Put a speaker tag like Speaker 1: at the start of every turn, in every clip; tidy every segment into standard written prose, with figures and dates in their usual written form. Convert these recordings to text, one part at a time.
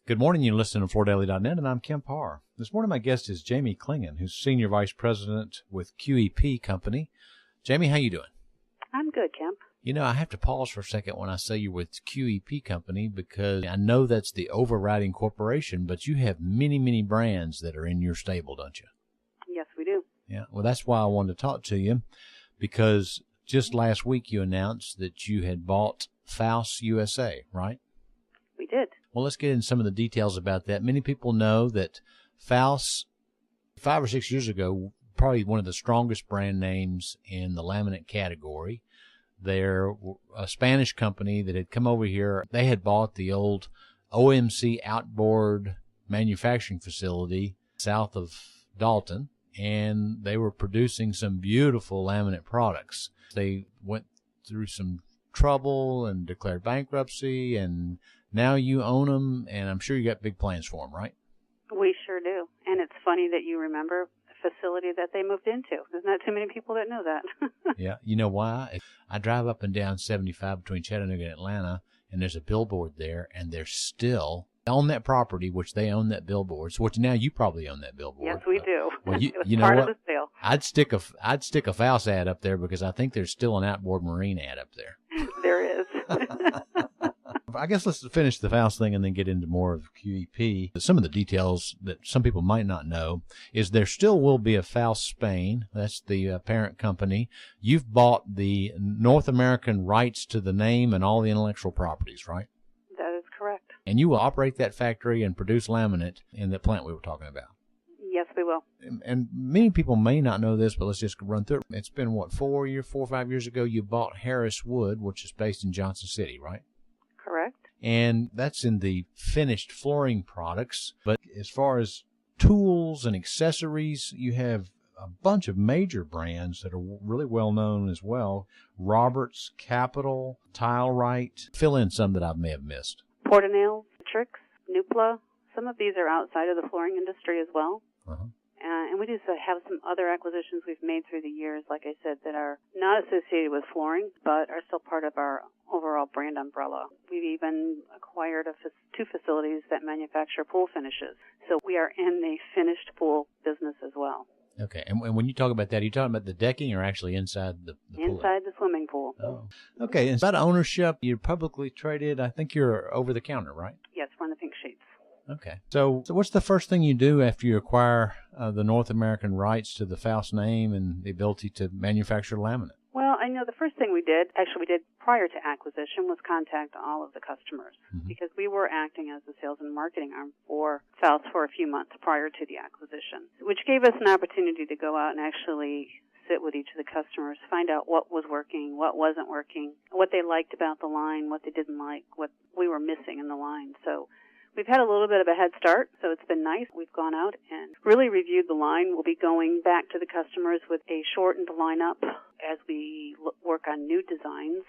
Speaker 1: Good morning. You're listening to FloorDaily.net, and I'm Kemp Harr. This morning, my guest is Jamie Clingan, who's Senior Vice President with QEP Company. Jamie, how you doing?
Speaker 2: I'm good, Kemp.
Speaker 1: You know, I have to pause for a second when I say you're with QEP Company because I know that's the overriding corporation, but you have many, many brands that are in your stable, don't you?
Speaker 2: Yes, we do.
Speaker 1: Yeah. Well, that's why I wanted to talk to you, because just last week you announced that you had bought Faus USA, right?
Speaker 2: We did.
Speaker 1: Well, let's get into some of the details about that. Many people know that Faus, 5 or 6 years ago, probably one of the strongest brand names in the laminate category. They're a Spanish company that had come over here. They had bought the old OMC outboard manufacturing facility south of Dalton, and they were producing some beautiful laminate products. They went through some trouble and declared bankruptcy, and now you own them, and I'm sure you got big plans for them, right?
Speaker 2: We sure do. And it's funny that you remember the facility that they moved into. There's not too many people that know that.
Speaker 1: Yeah. You know why? I drive up and down 75 between Chattanooga and Atlanta, and there's a billboard there, and they're still on that property, which they own that billboard. So, which now you probably own that billboard.
Speaker 2: Yes, we do.
Speaker 1: Well,
Speaker 2: it was
Speaker 1: you know
Speaker 2: part
Speaker 1: what?
Speaker 2: of the sale.
Speaker 1: I'd stick a Faus ad up there because I think there's still an outboard marine ad up there.
Speaker 2: There is.
Speaker 1: I guess let's finish the Faus thing and then get into more of QEP. Some of the details that some people might not know is there still will be a Faus Spain. That's the parent company. You've bought the North American rights to the name and all the intellectual properties, right?
Speaker 2: That is correct.
Speaker 1: And you will operate that factory and produce laminate in the plant we were talking about.
Speaker 2: Yes, we will.
Speaker 1: And many people may not know this, but let's just run through it. It's been, 4 or 5 years ago, you bought Harris Wood, which is based in Johnson City, right?
Speaker 2: Correct.
Speaker 1: And that's in the finished flooring products. But as far as tools and accessories, you have a bunch of major brands that are really well known as well. Roberts, Capital, Tile Right. Fill in some that I may have missed.
Speaker 2: Portanails, Trix, Nupla. Some of these are outside of the flooring industry as well.
Speaker 1: Uh-huh.
Speaker 2: And we just have some other acquisitions we've made through the years, like I said, that are not associated with flooring, but are still part of our overall brand umbrella. We've even acquired two facilities that manufacture pool finishes. So we are in the finished pool business as well.
Speaker 1: Okay. And when you talk about that, are you talking about the decking or actually inside the pool?
Speaker 2: Inside the swimming pool.
Speaker 1: Oh. Okay. And about ownership, you're publicly traded. I think you're over the counter, right?
Speaker 2: Yes, we're in the pink sheets.
Speaker 1: Okay. So what's the first thing you do after you acquire the North American rights to the Faus name and the ability to manufacture laminate?
Speaker 2: Well, I know the first thing we did prior to acquisition, was contact all of the customers, because we were acting as the sales and marketing arm for Faus for a few months prior to the acquisition, which gave us an opportunity to go out and actually sit with each of the customers, find out what was working, what wasn't working, what they liked about the line, what they didn't like, what we were missing in the line. So we've had a little bit of a head start, so it's been nice. We've gone out and really reviewed the line. We'll be going back to the customers with a shortened lineup as we work on new designs.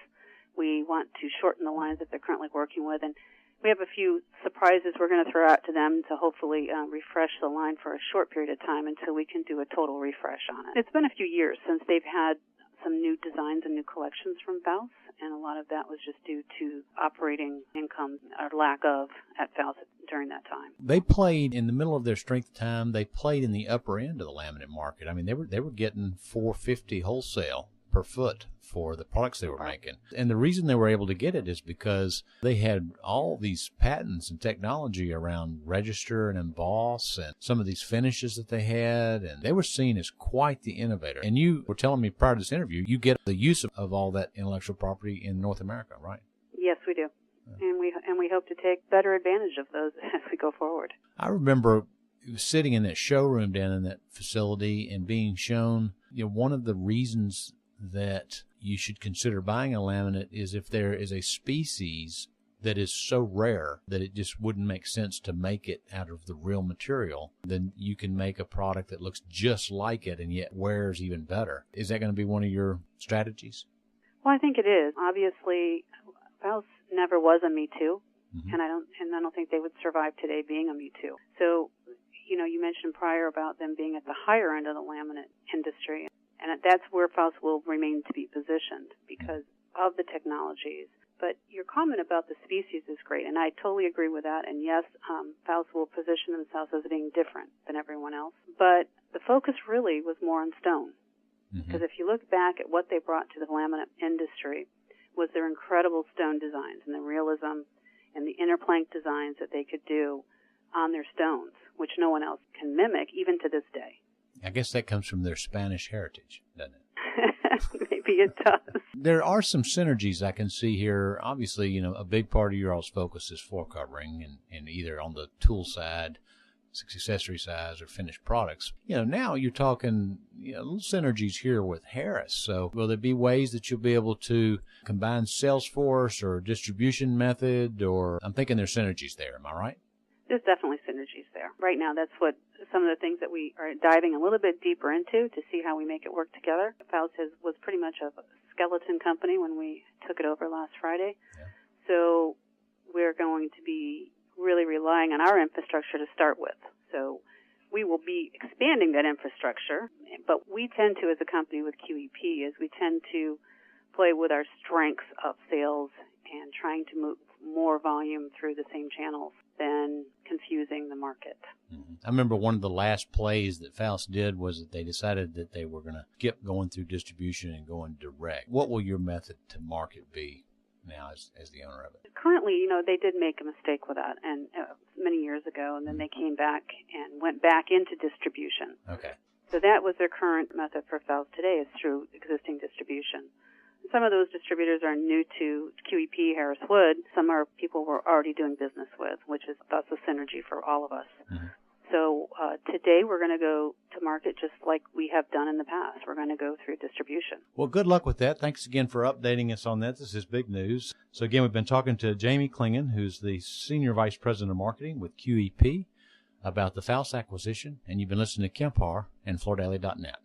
Speaker 2: We want to shorten the lines that they're currently working with, and we have a few surprises we're going to throw out to them to hopefully refresh the line for a short period of time until we can do a total refresh on it. It's been a few years since they've had some new designs and new collections from Faus, and a lot of that was just due to operating income or lack of at Faus during that time.
Speaker 1: They played in the middle of their strength time. They played in the upper end of the laminate market. I mean, they were getting $450 wholesale per foot for the products they were making. And the reason they were able to get it is because they had all these patents and technology around register and emboss and some of these finishes that they had, and they were seen as quite the innovator. And you were telling me prior to this interview, you get the use of all that intellectual property in North America, right?
Speaker 2: Yes, we do. And we hope to take better advantage of those as we go forward.
Speaker 1: I remember sitting in that showroom down in that facility and being shown, one of the reasons that you should consider buying a laminate is if there is a species that is so rare that it just wouldn't make sense to make it out of the real material, then you can make a product that looks just like it and yet wears even better. Is that going to be one of your strategies?
Speaker 2: Well, I think it is. Obviously, Faus never was a Me Too, and I don't think they would survive today being a Me Too. So, you mentioned prior about them being at the higher end of the laminate industry. And that's where Faus will remain to be positioned because of the technologies, But your comment about the species is great, and I totally agree with that. And yes, Faus will position themselves as being different than everyone else. But the focus really was more on stone. Because if you look back at what they brought to the laminate industry, was their incredible stone designs and the realism and the interplank designs that they could do on their stones, which no one else can mimic, even to this day.
Speaker 1: I guess that comes from their Spanish heritage, doesn't it?
Speaker 2: Maybe it does.
Speaker 1: There are some synergies I can see here. Obviously, a big part of your all's focus is floor covering and either on the tool side, accessory size, or finished products. Now you're talking little synergies here with Harris. So will there be ways that you'll be able to combine sales force or distribution method, or I'm thinking there's synergies there. Am I right?
Speaker 2: There's definitely synergies there. Right now, that's what some of the things that we are diving a little bit deeper into to see how we make it work together. Faus was pretty much a skeleton company when we took it over last Friday.
Speaker 1: Yeah.
Speaker 2: So we're going to be really relying on our infrastructure to start with. So we will be expanding that infrastructure, but we tend to, as a company with QEP, we tend to play with our strengths of sales and trying to move more volume through the same channels than confusing the market.
Speaker 1: I remember one of the last plays that Faus did was that they decided that they were going to skip going through distribution and going direct. What will your method to market be now as the owner of it?
Speaker 2: Currently, they did make a mistake with that and many years ago, and then they came back and went back into distribution.
Speaker 1: Okay.
Speaker 2: So that was their current method for Faus today, is through existing distribution. Some of those distributors are new to QEP, Harris Wood. Some are people we're already doing business with, which is thus a synergy for all of us. So today we're going to go to market just like we have done in the past. We're going to go through distribution.
Speaker 1: Well, good luck with that. Thanks again for updating us on that. This is big news. So again, we've been talking to Jamie Clingan, who's the Senior Vice President of Marketing with QEP, about the Faus acquisition, and you've been listening to Kemp Harr and FloorDaily.net.